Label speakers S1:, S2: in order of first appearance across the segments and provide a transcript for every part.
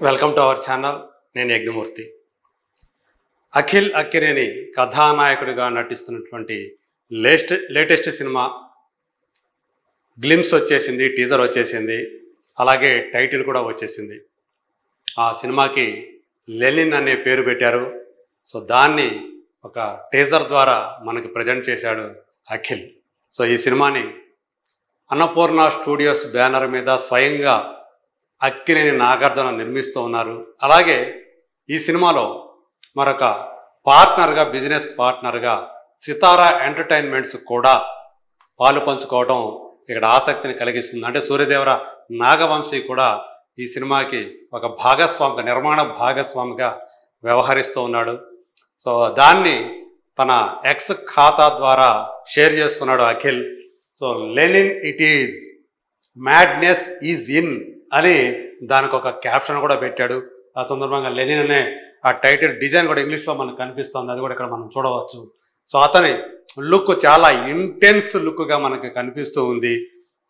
S1: Welcome to our channel. నేను యజ్ఞమూర్తి. అఖిల్ అక్కినేని కథానాయకుడిగా నటిస్తున్నటువంటి latest cinema glimpse వచ్చేసింది, టీజర్ వచ్చేసింది, అలాగే టైటిల్ కూడా వచ్చేసింది. ఆ సినిమాకి లెనిన్ అనే పేరు పెట్టారు. సో దాన్ని ఒక టీజర్ ద్వారా మనకి ప్రజెంట్ చేశాడు అఖిల్. సో ఈ సినిమాని అన్నపూర్ణ స్టూడియోస్ బ్యానర్ మీద స్వయంగా అక్కినేని నాగార్జున నిర్మిస్తూ ఉన్నారు. అలాగే ఈ సినిమాలో మరొక పార్ట్నర్గా, బిజినెస్ పార్ట్నర్గా సితారా ఎంటర్టైన్మెంట్స్ కూడా పాలు పంచుకోవడం ఇక్కడ ఆసక్తిని కలిగిస్తుంది. అంటే సూర్యదేవర నాగవంశీ కూడా ఈ సినిమాకి ఒక భాగస్వామిగా, నిర్మాణ భాగస్వామిగా వ్యవహరిస్తూ ఉన్నాడు. సో దాన్ని తన ఎక్స్ ఖాతా ద్వారా షేర్ చేసుకున్నాడు Akhil. So Lenin it is, madness is in అని దానికి ఒక క్యాప్షన్ కూడా పెట్టాడు. ఆ సందర్భంగా లెనిన్ అనే ఆ టైటిల్ డిజైన్ కూడా ఇంగ్లీష్లో మనకు కనిపిస్తుంది, అది కూడా ఇక్కడ మనం చూడవచ్చు. సో అతని లుక్ చాలా ఇంటెన్స్ లుక్గా మనకి కనిపిస్తూ ఉంది.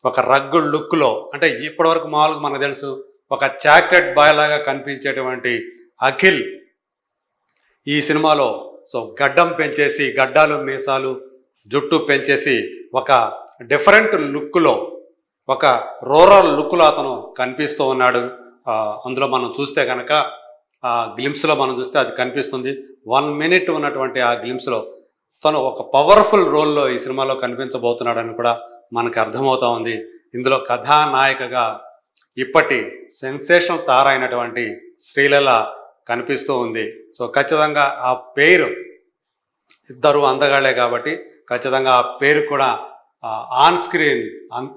S1: ఒక రగ్గుడ్ లుక్లో, అంటే ఇప్పటివరకు మామూలుగా మనకు తెలుసు ఒక చాక్లెట్ బాయ్ లాగా కనిపించేటువంటి అఖిల్ ఈ సినిమాలో సో గడ్డం పెంచేసి, గడ్డాలు మీసాలు జుట్టు పెంచేసి ఒక డిఫరెంట్ లుక్లో, ఒక రూరల్ లుక్లో అతను కనిపిస్తూ ఉన్నాడు. అందులో మనం చూస్తే కనుక ఆ గ్లిమ్స్లో మనం చూస్తే అది కనిపిస్తుంది. 1 minute ఉన్నటువంటి ఆ గ్లిమ్స్లో తను ఒక పవర్ఫుల్ రోల్లో ఈ సినిమాలో కనిపించబోతున్నాడని కూడా మనకు అర్థమవుతా ఉంది. ఇందులో కథానాయికగా ఇప్పటి సెన్సేషన్ తారైనటువంటి శ్రీలీల కనిపిస్తూ ఉంది. సో ఖచ్చితంగా ఆ పేరు, ఇద్దరు అందగాళ్లే కాబట్టి ఖచ్చితంగా ఆ పేరు కూడా ఆన్ స్క్రీన్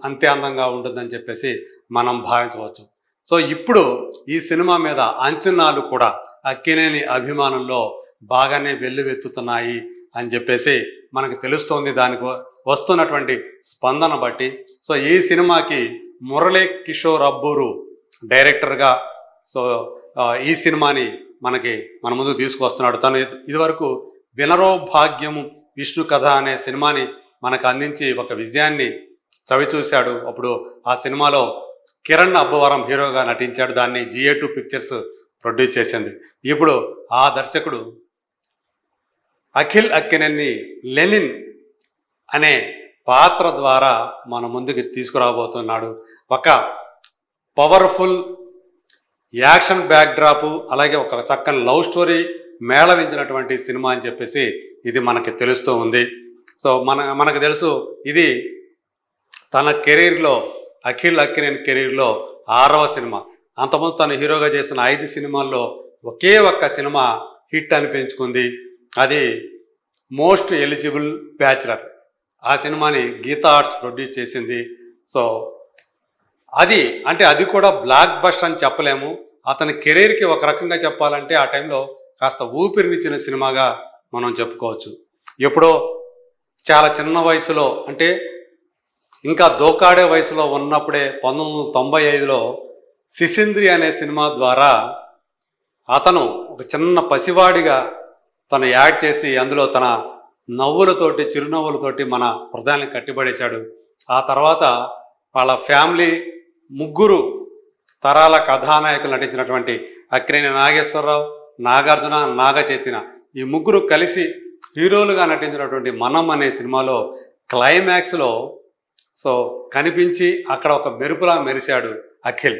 S1: అంతే అందంగా ఉంటుందని చెప్పేసి మనం భావించవచ్చు. సో ఇప్పుడు ఈ సినిమా మీద అంచనాలు కూడా అక్కినేని అభిమానుల్లో బాగానే వెల్లువెత్తుతున్నాయి అని చెప్పేసి మనకు తెలుస్తోంది, దానికి వస్తున్నటువంటి స్పందన బట్టి. సో ఈ సినిమాకి మురళీ కిషోర్ అబ్బూరు డైరెక్టర్గా సో ఈ సినిమాని మన ముందు తీసుకొస్తున్నాడు. తను ఇదివరకు వినరో భాగ్యము విష్ణు కథ అనే సినిమాని మనకు అందించి ఒక విజయాన్ని చవిచూశాడు. అప్పుడు ఆ సినిమాలో కిరణ్ అబ్బవరం హీరోగా నటించాడు. దాన్ని GA2 పిక్చర్స్ ప్రొడ్యూస్ చేసింది. ఇప్పుడు ఆ దర్శకుడు అఖిల్ అక్కినేని లెనిన్ అనే పాత్ర ద్వారా మన ముందుకు తీసుకురాబోతున్నాడు. ఒక పవర్ఫుల్ యాక్షన్ బ్యాక్డ్రాపు, అలాగే ఒక చక్కని లవ్ స్టోరీ మేళవించినటువంటి సినిమా అని చెప్పేసి ఇది మనకి తెలుస్తూ ఉంది. సో మనకు తెలుసు, ఇది తన కెరీర్లో, అఖిల్ అక్కినేని కెరీర్లో 6వ సినిమా. అంతకుముందు తను హీరోగా చేసిన 5 సినిమాల్లో ఒకే ఒక్క సినిమా హిట్ అనిపించుకుంది. అది మోస్ట్ ఎలిజిబుల్ బ్యాచులర్. ఆ సినిమాని గీతా ఆర్ట్స్ ప్రొడ్యూస్ చేసింది. సో అది కూడా బ్లాక్ బస్టర్ అని చెప్పలేము. అతని కెరీర్కి ఒక రకంగా చెప్పాలంటే ఆ టైంలో కాస్త ఊపిరినిచ్చిన సినిమాగా మనం చెప్పుకోవచ్చు. ఎప్పుడో చాలా చిన్న వయసులో, అంటే ఇంకా దోకాడే వయసులో ఉన్నప్పుడే 1995లో సిసింద్రి అనే సినిమా ద్వారా అతను ఒక చిన్న పసివాడిగా తను యాడ్ చేసి అందులో తన నవ్వులతోటి, చిరునవ్వులతోటి మన హృదయాన్ని కట్టిపడేశాడు. ఆ తర్వాత వాళ్ళ ఫ్యామిలీ 3 తరాల కథానాయకులు నటించినటువంటి అక్కినేని నాగేశ్వరరావు, నాగార్జున, నాగ చైతన్య, ఈ 3 కలిసి హీరోలుగా నటించినటువంటి మనం అనే సినిమాలో క్లైమాక్స్లో సో కనిపించి అక్కడ ఒక మెరుపులా మెరిశాడు అఖిల్.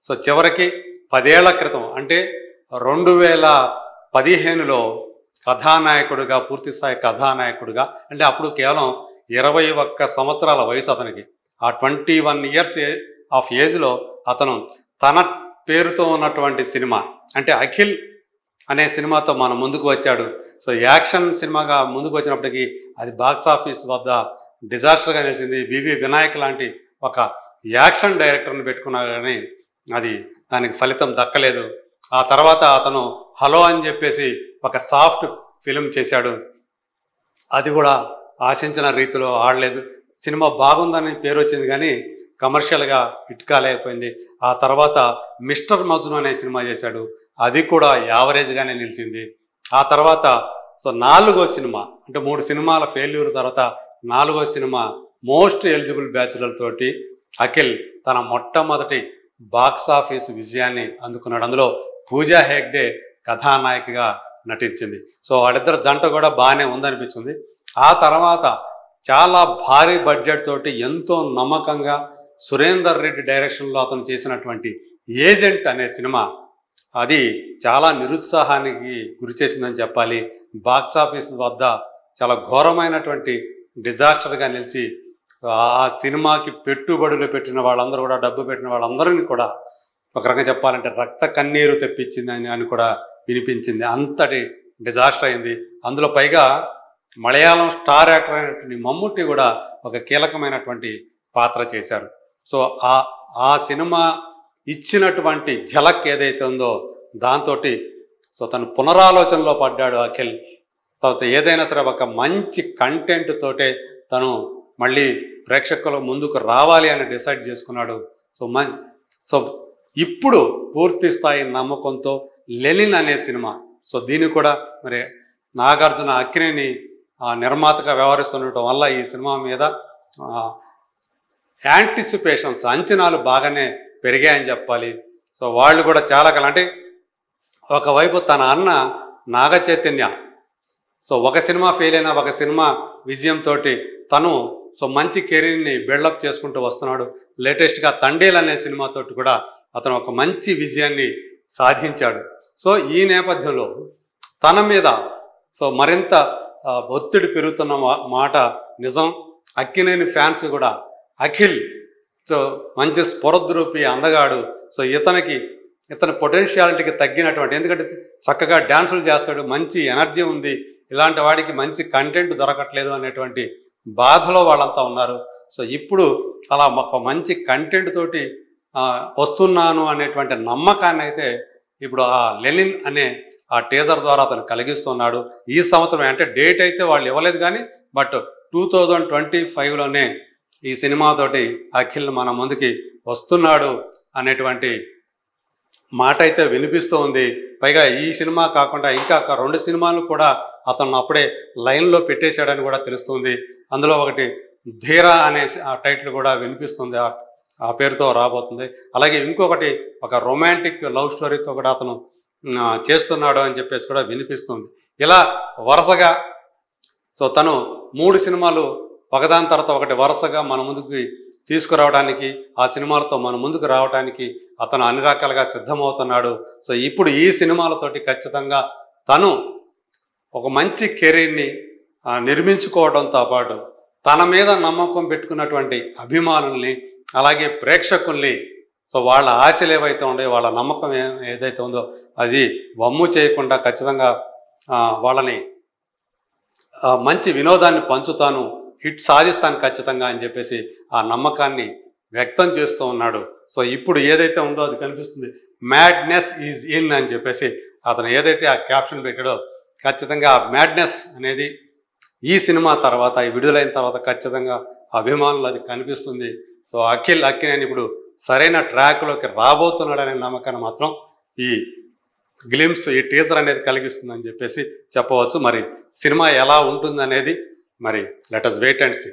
S1: సో చివరికి 10 ఏళ్ల క్రితం, అంటే 2015లో కథానాయకుడిగా, పూర్తిస్థాయి కథానాయకుడిగా, అంటే అప్పుడు కేవలం 21 సంవత్సరాల వయసు అతనికి. ఆ 21 years ఆఫ్ ఏజ్లో అతను తన పేరుతో ఉన్నటువంటి సినిమా, అంటే అఖిల్ అనే సినిమాతో మన ముందుకు వచ్చాడు. సో యాక్షన్ సినిమాగా ముందుకు వచ్చినప్పటికీ అది బాక్స్ ఆఫీస్ వద్ద డిజాస్టర్గా నిలిచింది. బివి వినాయక్ లాంటి ఒక యాక్షన్ డైరెక్టర్ని పెట్టుకున్నా కానీ దానికి ఫలితం దక్కలేదు. ఆ తర్వాత అతను హలో అని చెప్పేసి ఒక సాఫ్ట్ ఫిలిం చేశాడు. అది కూడా ఆశించిన రీతిలో ఆడలేదు. సినిమా బాగుందని పేరు వచ్చింది కానీ కమర్షియల్గా హిట్ కాలేకపోయింది. ఆ తర్వాత మిస్టర్ మజ్ను అనే సినిమా చేశాడు. అది కూడా యావరేజ్గానే నిలిచింది. ఆ తర్వాత సో 4వ సినిమా, అంటే 3 సినిమాల ఫెయిల్యూర్ తర్వాత 4వ సినిమా మోస్ట్ ఎలిజిబుల్ బ్యాచులర్ తోటి అఖిల్ తన మొట్టమొదటి బాక్స్ ఆఫీస్ విజయాన్ని అందుకున్నాడు. అందులో పూజా హెగ్డే కథానాయికగా నటించింది. సో వాళ్ళిద్దరు జంట కూడా బాగానే ఉందనిపించింది. ఆ తర్వాత చాలా భారీ బడ్జెట్ తోటి ఎంతో నమ్మకంగా సురేందర్ రెడ్డి డైరెక్షన్లో అతను చేసినటువంటి ఏజెంట్ అనే సినిమా అది చాలా నిరుత్సాహానికి గురి చేసిందని చెప్పాలి. బాక్స్ ఆఫీస్ వద్ద చాలా ఘోరమైనటువంటి డిజాస్టర్గా నిలిచి ఆ సినిమాకి పెట్టుబడులు పెట్టిన వాళ్ళందరూ కూడా, డబ్బు పెట్టిన వాళ్ళందరినీ కూడా ఒక రకంగా చెప్పాలంటే రక్త కన్నీరు తెప్పించింది అని కూడా వినిపించింది. అంతటి డిజాస్టర్ అయింది. అందులో పైగా మలయాళం స్టార్ యాక్టర్ అయినటువంటి మమ్ముట్టి కూడా ఒక కీలకమైనటువంటి పాత్ర చేశారు. సో ఆ సినిమా ఇచ్చినటువంటి ఝలక్ ఏదైతే ఉందో దాంతో సో తను పునరాలోచనలో పడ్డాడు అఖిల్. తర్వాత ఏదైనా సరే ఒక మంచి కంటెంట్ తోటే తను మళ్ళీ ప్రేక్షకుల ముందుకు రావాలి అని డిసైడ్ చేసుకున్నాడు. సో ఇప్పుడు పూర్తి స్థాయి నమ్మకంతో లెనిన్ అనే సినిమా, సో దీన్ని కూడా మరి నాగార్జున అక్కినేని నిర్మాతగా వ్యవహరిస్తుండటం వల్ల ఈ సినిమా మీద యాంటిసిపేషన్స్, అంచనాలు బాగానే పెరిగాయని చెప్పాలి. సో వాళ్ళు కూడా చాలా కాలం అంటే ఒకవైపు తన అన్న నాగ చైతన్య సో ఒక సినిమా ఫెయిల్ అయినా ఒక సినిమా విజయంతో తను సో మంచి కెరీర్ని బిల్డప్ చేసుకుంటూ వస్తున్నాడు. లేటెస్ట్గా తండేల్ అనే సినిమాతోటి కూడా అతను ఒక మంచి విజయాన్ని సాధించాడు. సో ఈ నేపథ్యంలో తన మీద సో మరింత ఒత్తిడి పెరుగుతున్న మాట నిజం. అక్కినేని ఫ్యాన్స్ కూడా అఖిల్ సో మంచి స్ఫురద్రూపి అందగాడు, సో ఇతని పొటెన్షియాలిటీకి తగ్గినటువంటి, ఎందుకంటే చక్కగా డ్యాన్సులు చేస్తాడు, మంచి ఎనర్జీ ఉంది, ఇలాంటి వాడికి మంచి కంటెంట్ దొరకట్లేదు అనేటువంటి బాధలో వాళ్ళంతా ఉన్నారు. సో ఇప్పుడు అలా ఒక మంచి కంటెంట్ తోటి వస్తున్నాను అనేటువంటి నమ్మకాన్ని అయితే ఇప్పుడు ఆ లెనిన్ అనే ఆ టీజర్ ద్వారా అతను కలిగిస్తున్నాడు. ఈ సంవత్సరం అంటే డేట్ అయితే వాళ్ళు ఇవ్వలేదు కానీ బట్ 2025లోనే ఈ సినిమాతోటి అఖిల్ మన ముందుకి వస్తున్నాడు అనేటువంటి మాట అయితే వినిపిస్తూ ఉంది. పైగా ఈ సినిమా కాకుండా ఇంకా 2 సినిమాలు కూడా అతను అప్పుడే లైన్లో పెట్టేశాడని కూడా తెలుస్తుంది. అందులో ఒకటి ధీరా అనే టైటిల్ కూడా వినిపిస్తుంది, ఆ పేరుతో రాబోతుంది. అలాగే ఇంకొకటి ఒక రొమాంటిక్ లవ్ స్టోరీతో కూడా అతను చేస్తున్నాడు అని చెప్పేసి కూడా వినిపిస్తుంది. ఇలా వరుసగా సో తను 3 సినిమాలు ఒకదాని తర్వాత ఒకటి వరుసగా మన ముందుకు తీసుకురావడానికి, ఆ సినిమాలతో మన ముందుకు రావడానికి అతను అన్ని రకాలుగా సిద్ధమవుతున్నాడు. సో ఇప్పుడు ఈ సినిమాలతోటి ఖచ్చితంగా తను ఒక మంచి కెరీర్ని నిర్మించుకోవడంతో పాటు తన మీద నమ్మకం పెట్టుకున్నటువంటి అభిమానుల్ని అలాగే ప్రేక్షకుల్ని సో వాళ్ళ ఆశలు ఏవైతే ఉన్నాయో, వాళ్ళ నమ్మకం ఏదైతే ఉందో అది వమ్ము చేయకుండా ఖచ్చితంగా వాళ్ళని మంచి వినోదాన్ని పంచుతాను, హిట్ సాధిస్తాను ఖచ్చితంగా అని చెప్పేసి ఆ నమ్మకాన్ని వ్యక్తం చేస్తూ ఉన్నాడు. సో ఇప్పుడు ఏదైతే ఉందో అది కనిపిస్తుంది, మ్యాడ్నెస్ ఈజ్ ఇన్ అని చెప్పేసి అతను ఏదైతే ఆ క్యాప్షన్ పెట్టాడో ఖచ్చితంగా ఆ మ్యాడ్నెస్ అనేది ఈ సినిమా తర్వాత, ఈ విడుదలైన తర్వాత ఖచ్చితంగా అభిమానులు అది కనిపిస్తుంది. సో అక్కినేని ఇప్పుడు సరైన ట్రాక్లోకి రాబోతున్నాడనే నమ్మకాన్ని మాత్రం ఈ గ్లిమ్స్, ఈ టీజర్ అనేది కలిగిస్తుందని చెప్పేసి చెప్పవచ్చు. మరి సినిమా ఎలా ఉంటుందనేది మరి let us wait and see.